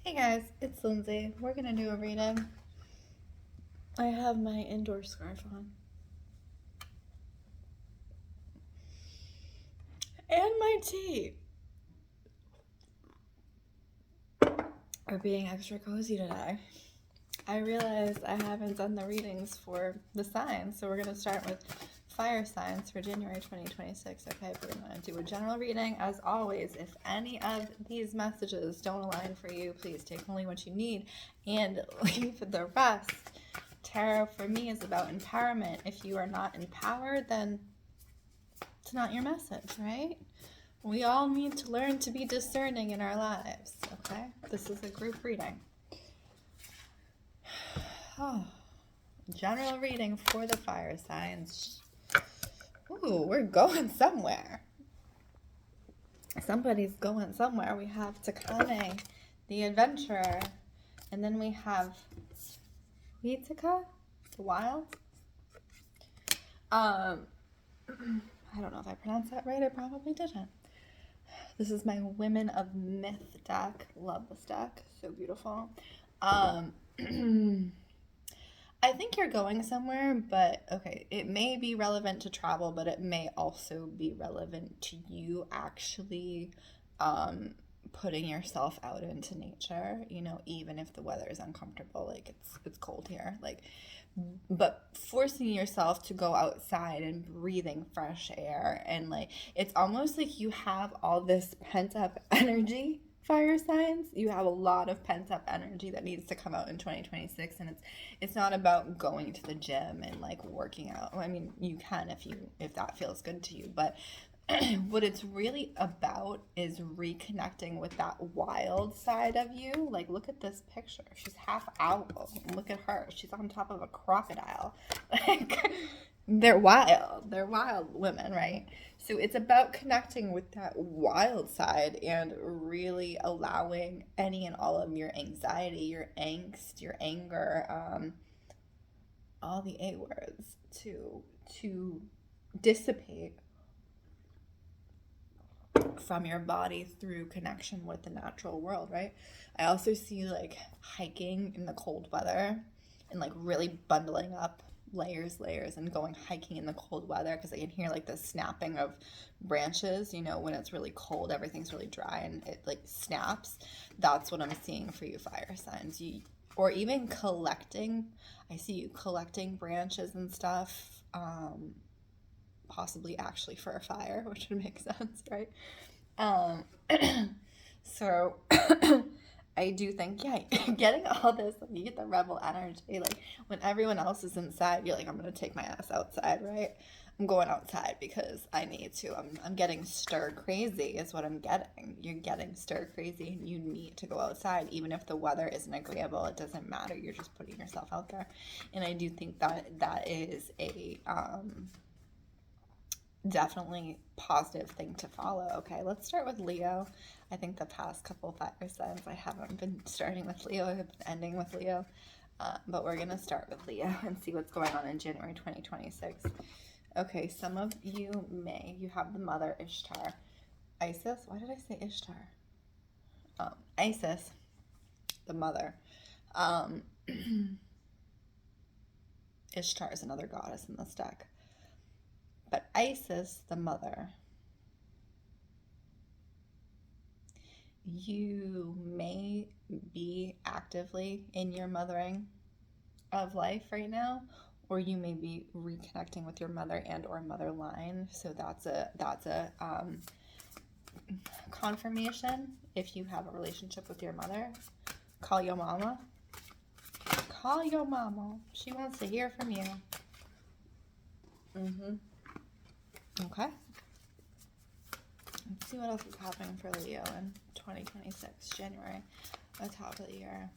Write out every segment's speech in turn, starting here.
Hey guys, it's Lindsay. We're gonna do a reading. I have my indoor scarf on. And my tea. Are being extra cozy today. I realized I haven't done the readings for the signs, so we're gonna start with fire signs for January 2026. Okay, we're gonna do a general reading. As always, if any of these messages don't align for you, please take only what you need and leave the rest. Tarot for me is about empowerment. If you are not empowered, then it's not your message, right? We all need to learn to be discerning in our lives, okay? This is a group reading. Oh, general reading for the fire signs. Ooh, we're going somewhere. Somebody's going somewhere. We have Takane, the adventurer, and then we have Vitika, the wild. I don't know if I pronounced that right. I probably didn't. This is my Women of Myth deck. Love this deck. So beautiful. I think you're going somewhere, but okay, it may be relevant to travel, but it may also be relevant to you actually putting yourself out into nature, you know, even if the weather is uncomfortable, like it's cold here, like, but forcing yourself to go outside and breathing fresh air, and like it's almost like you have all this pent up energy. Fire signs, you have a lot of pent up energy that needs to come out in 2026, and it's not about going to the gym and like working out. I mean, you can if that feels good to you, but what it's really about is reconnecting with that wild side of you. Like, look at this picture. She's half owl. Look at her. She's on top of a crocodile. Like, they're wild. They're wild women, right? So it's about connecting with that wild side and really allowing any and all of your anxiety, your angst, your anger, all the A words to dissipate from your body through connection with the natural world, right? I also see like hiking in the cold weather and like really bundling up layers and going hiking in the cold weather, because I can hear like the snapping of branches, you know, when it's really cold, everything's really dry and it like snaps. That's what I'm seeing for you fire signs. You, or even collecting, I see you collecting branches and stuff, possibly actually for a fire, which would make sense, right? Um, so I do think, yeah, getting all this, like, you get the rebel energy. Like when everyone else is inside, you're like, I'm gonna take my ass outside, right? I'm going outside because I need to. I'm getting stir crazy is what I'm getting. You're getting stir crazy and you need to go outside. Even if the weather isn't agreeable, it doesn't matter. You're just putting yourself out there. And I do think that is a definitely positive thing to follow. Okay, let's start with Leo. I think the past couple fire signs I haven't been starting with Leo, I've been ending with Leo, but we're gonna start with Leo and see what's going on in January 2026. Okay, some of you have the mother Ishtar. Isis, why did I say Ishtar? Isis, the mother. Ishtar is another goddess in this deck. But Isis, the mother, you may be actively in your mothering of life right now, or you may be reconnecting with your mother and or mother line. So that's a confirmation. If you have a relationship with your mother, call your mama. Call your mama. She wants to hear from you. Okay. Let's see what else is happening for Leo in 2026, January, the top of the year.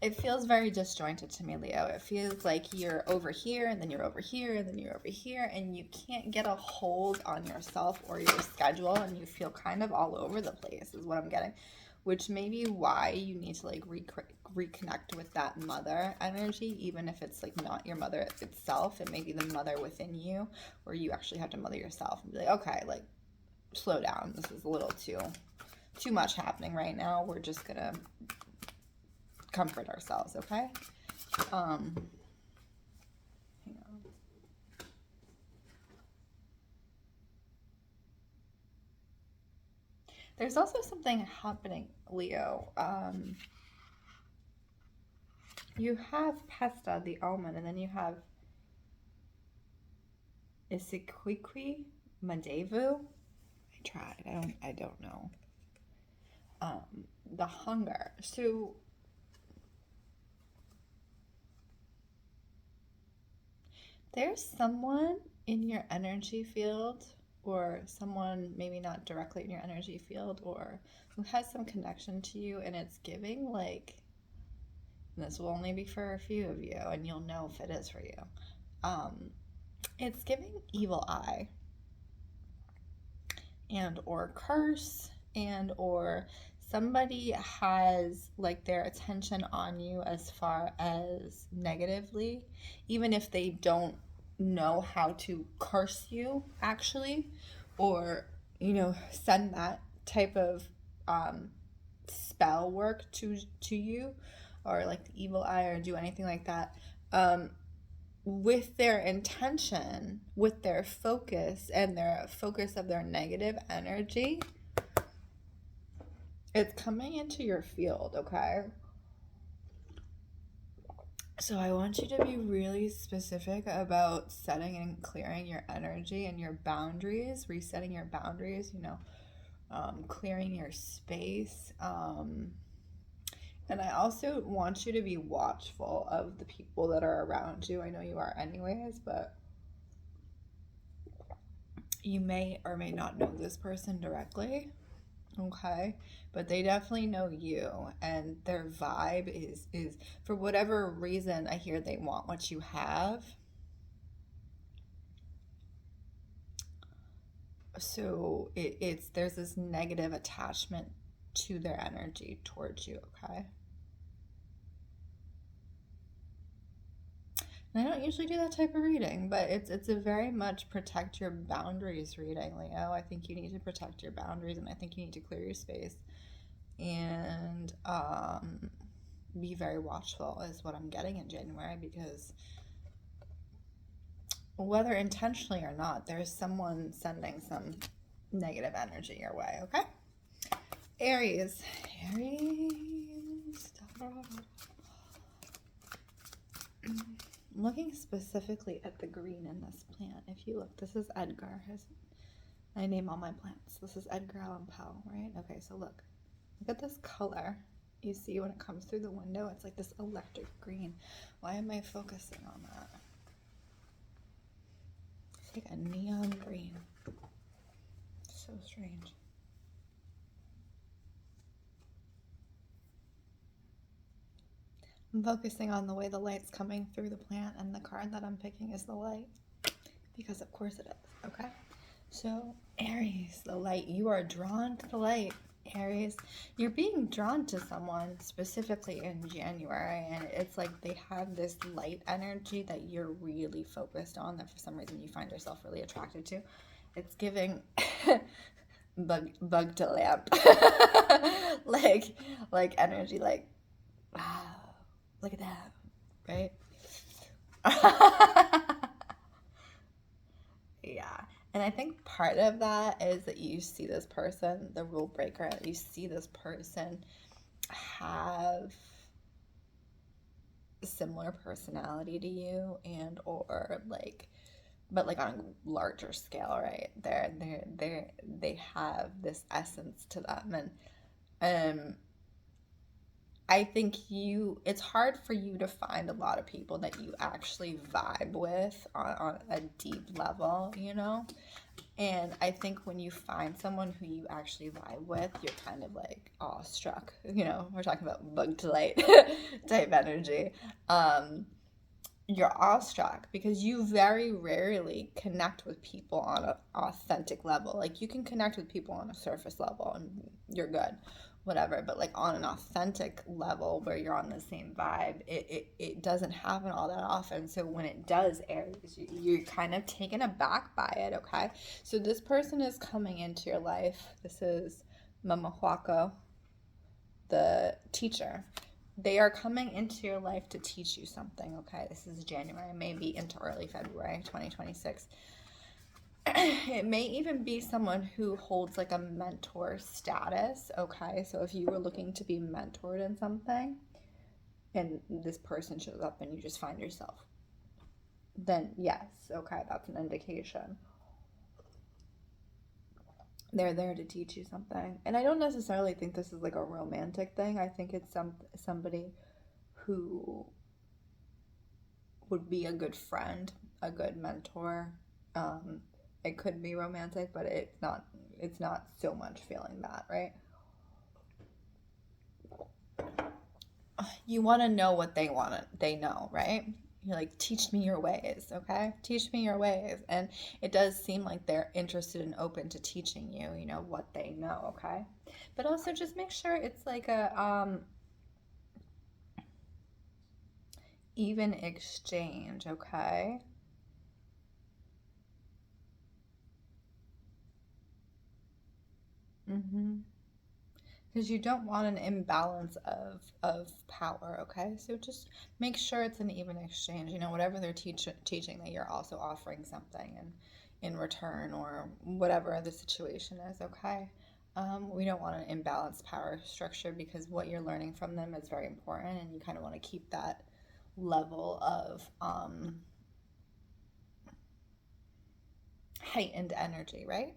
It feels very disjointed to me, Leo. It feels like you're over here, and then you're over here, and then you're over here, and you can't get a hold on yourself or your schedule, and you feel kind of all over the place is what I'm getting, which may be why you need to like reconnect with that mother energy, even if it's like not your mother itself. It may be the mother within you, where you actually have to mother yourself and be like, okay, like slow down. This is a little too too much happening right now. We're just gonna comfort ourselves, okay? Hang on. There's also something happening, Leo. You have Pesta, the almond, and then you have Isiquiqui Madevu. I tried. I don't know. The hunger. So there's someone in your energy field, or someone maybe not directly in your energy field, or who has some connection to you, and it's giving like, and this will only be for a few of you, and you'll know if it is for you. It's giving evil eye, and or curse, and or somebody has like their attention on you as far as negatively, even if they don't know how to curse you actually, or send that type of spell work to you, or like the evil eye, or do anything like that, with their intention, with their focus, and their focus of their negative energy. It's coming into your field, okay? So I want you to be really specific about setting and clearing your energy and your boundaries, resetting your boundaries, clearing your space. And I also want you to be watchful of the people that are around you. I know you are anyways, but you may or may not know this person directly, okay? But they definitely know you, and their vibe is for whatever reason, I hear they want what you have. So there's this negative attachment to their energy towards you, okay? And I don't usually do that type of reading, but it's a very much protect your boundaries reading, Leo. I think you need to protect your boundaries, and I think you need to clear your space, and be very watchful is what I'm getting in January, because whether intentionally or not, there's someone sending some negative energy your way, okay? Aries. I'm looking specifically at the green in this plant. If you look, this is Edgar. I name all my plants. This is Edgar Allan Poe, right? Okay, so look at this color. You see when it comes through the window, it's like this electric green. Why am I focusing on that? It's like a neon green. So strange. I'm focusing on the way the light's coming through the plant, and the card that I'm picking is the light, because of course it is, okay? So Aries, the light, you are drawn to the light. Aries, you're being drawn to someone specifically in January, and it's like they have this light energy that you're really focused on, that for some reason you find yourself really attracted to. It's giving bug to lamp. like energy, like, wow, look at that, right? Yeah. And I think part of that is that you see this person, the rule breaker, you see this person have a similar personality to you, and or like, but like on a larger scale, right? They have this essence to them, and I think it's hard for you to find a lot of people that you actually vibe with on a deep level, And I think when you find someone who you actually vibe with, you're kind of like awestruck. We're talking about bug to light type energy. You're awestruck because you very rarely connect with people on an authentic level. Like, you can connect with people on a surface level and you're good, whatever, but like on an authentic level where you're on the same vibe, it doesn't happen all that often. So when it does, Aries, you're kind of taken aback by it, okay? So this person is coming into your life. This is Mamahuaco, the teacher. They are coming into your life to teach you something, okay? This is January, maybe into early February 2026. It may even be someone who holds like a mentor status, okay? So if you were looking to be mentored in something and this person shows up and you just find yourself, then yes, okay, that's an indication. They're there to teach you something. And I don't necessarily think this is like a romantic thing. I think it's somebody who would be a good friend, a good mentor. It could be romantic, but it's not so much feeling that, right? You want to know what they know, right? You're like, teach me your ways, okay? Teach me your ways. And it does seem like they're interested and open to teaching you, you know, what they know, okay? But also just make sure it's like a even exchange, okay? Mm-hmm. Because you don't want an imbalance of power, okay? So just make sure it's an even exchange. You know, whatever they're teaching, that you're also offering something in return, or whatever the situation is, okay? We don't want an imbalanced power structure, because what you're learning from them is very important, and you kind of want to keep that level of heightened energy, right?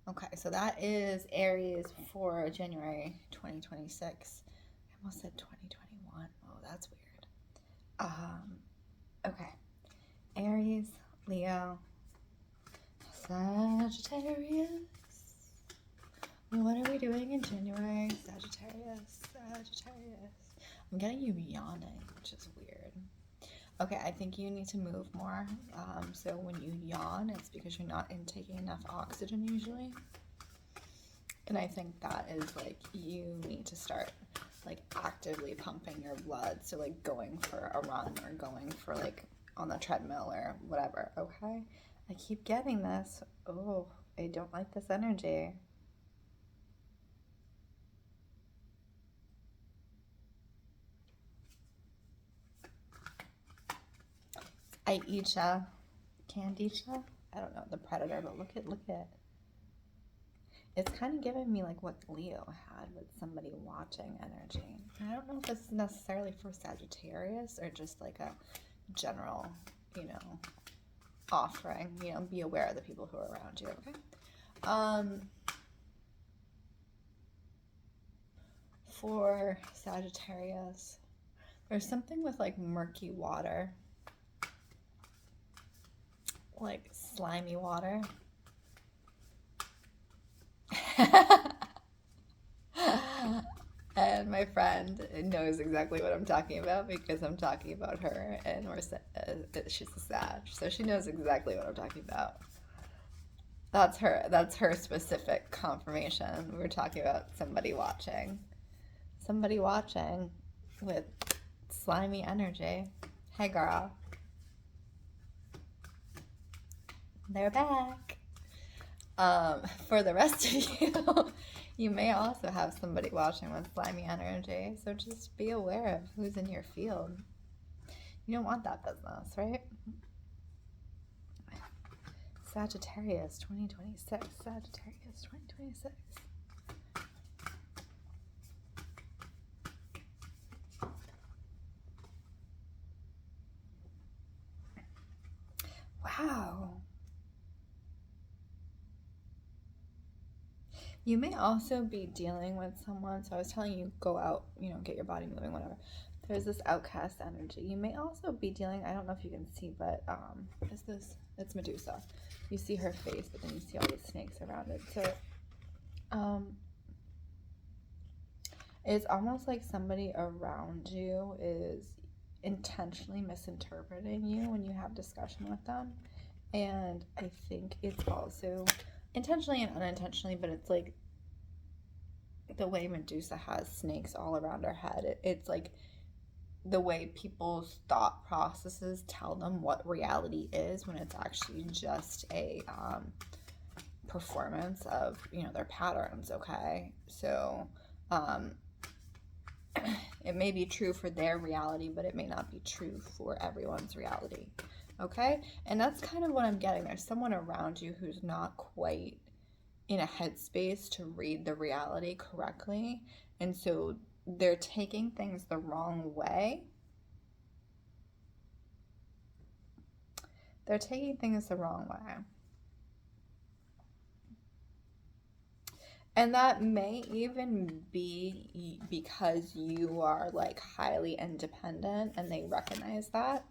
Okay, so that is Aries for January 2026. I almost said 2021. Oh, that's weird. Okay. Aries, Leo, Sagittarius. What are we doing in January? Sagittarius. I'm getting you yawning, which is weird. Okay, I think you need to move more. So when you yawn, it's because you're not intaking enough oxygen usually. And I think that is like, you need to start like actively pumping your blood. So like going for a run, or going for like on the treadmill or whatever, okay? I keep getting this. Oh, I don't like this energy. Aisha, Candisha? I don't know, the predator, but look at. It's kind of giving me like what Leo had with somebody watching energy. And I don't know if this is necessarily for Sagittarius, or just like a general, you know, offering. You know, be aware of the people who are around you, okay? For Sagittarius, there's something with like murky water, like slimy water. And my friend knows exactly what I'm talking about, because I'm talking about her, and she's a Sag, so she knows exactly what I'm talking about. That's her specific confirmation. We were talking about somebody watching with slimy energy. Hey girl, they're back. For the rest of you, you may also have somebody watching with slimy energy, so just be aware of who's in your field. You don't want that business, right? Sagittarius 2026. Sagittarius 2026. Wow. You may also be dealing with someone. So I was telling you, go out, you know, get your body moving, whatever. There's this outcast energy. You may also be dealing, I don't know if you can see, but what is this? It's Medusa. You see her face, but then you see all the snakes around it. So it's almost like somebody around you is intentionally misinterpreting you when you have discussion with them. And I think it's also intentionally and unintentionally, but it's like the way Medusa has snakes all around her head. It's like the way people's thought processes tell them what reality is, when it's actually just a performance of, you know, their patterns, okay? So it may be true for their reality, but it may not be true for everyone's reality, okay? And that's kind of what I'm getting. There's someone around you who's not quite in a headspace to read the reality correctly, and so they're taking things the wrong way. They're taking things the wrong way. And that may even be because you are like highly independent and they recognize that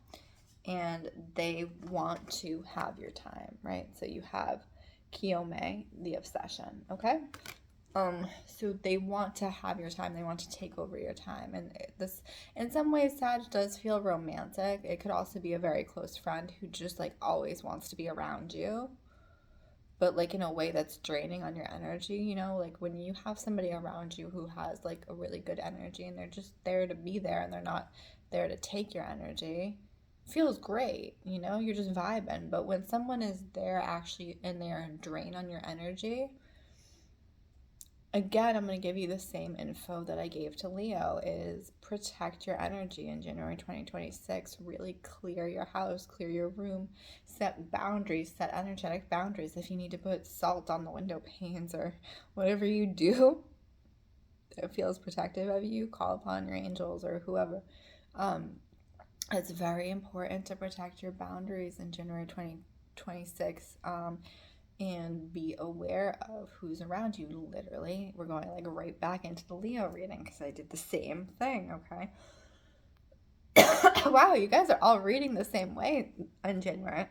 and they want to have your time, right? So you have Kiyome, the obsession, okay? So they want to have your time. They want to take over your time. And this, in some ways, Sag does feel romantic. It could also be a very close friend who just like always wants to be around you, but like in a way that's draining on your energy, you know, like when you have somebody around you who has like a really good energy and they're just there to be there and they're not there to take your energy, feels great, you know, you're just vibing. But when someone is there actually and they're a drain on your energy, again, I'm going to give you the same info that I gave to Leo, is protect your energy in January 2026. Really clear your house, clear your room, set boundaries, set energetic boundaries. If you need to put salt on the window panes or whatever you do that feels protective of you, call upon your angels or whoever. It's very important to protect your boundaries in January 2026. And be aware of who's around you. Literally, we're going like right back into the Leo reading because I did the same thing, okay? Wow, you guys are all reading the same way in January.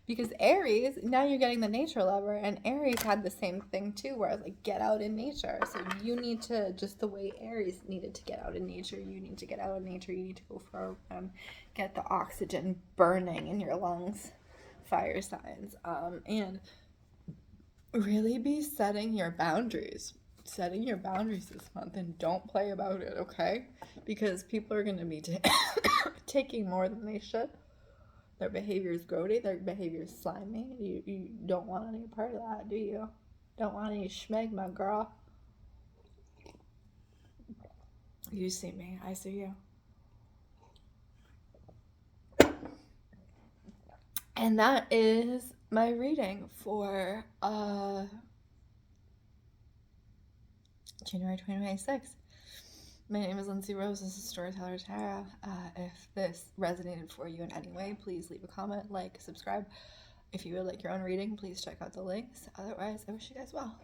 Because Aries, now you're getting the nature lover, and Aries had the same thing too, where I was like, get out in nature. So you need to, just the way Aries needed to get out in nature, you need to get out in nature. You need to go for a run, get the oxygen burning in your lungs, fire signs. And really be setting your boundaries this month, and don't play about it, okay? Because people are going to be taking more than they should. Their behavior is grody, their behavior is slimy. You don't want any part of that, do you? Don't want any schmegma, girl. You see me, I see you. And that is my reading for January 2026. My name is Lindsey Rose. This is Storyteller Tarot. If this resonated for you in any way, please leave a comment, like, subscribe. If you would like your own reading, please check out the links. Otherwise, I wish you guys well.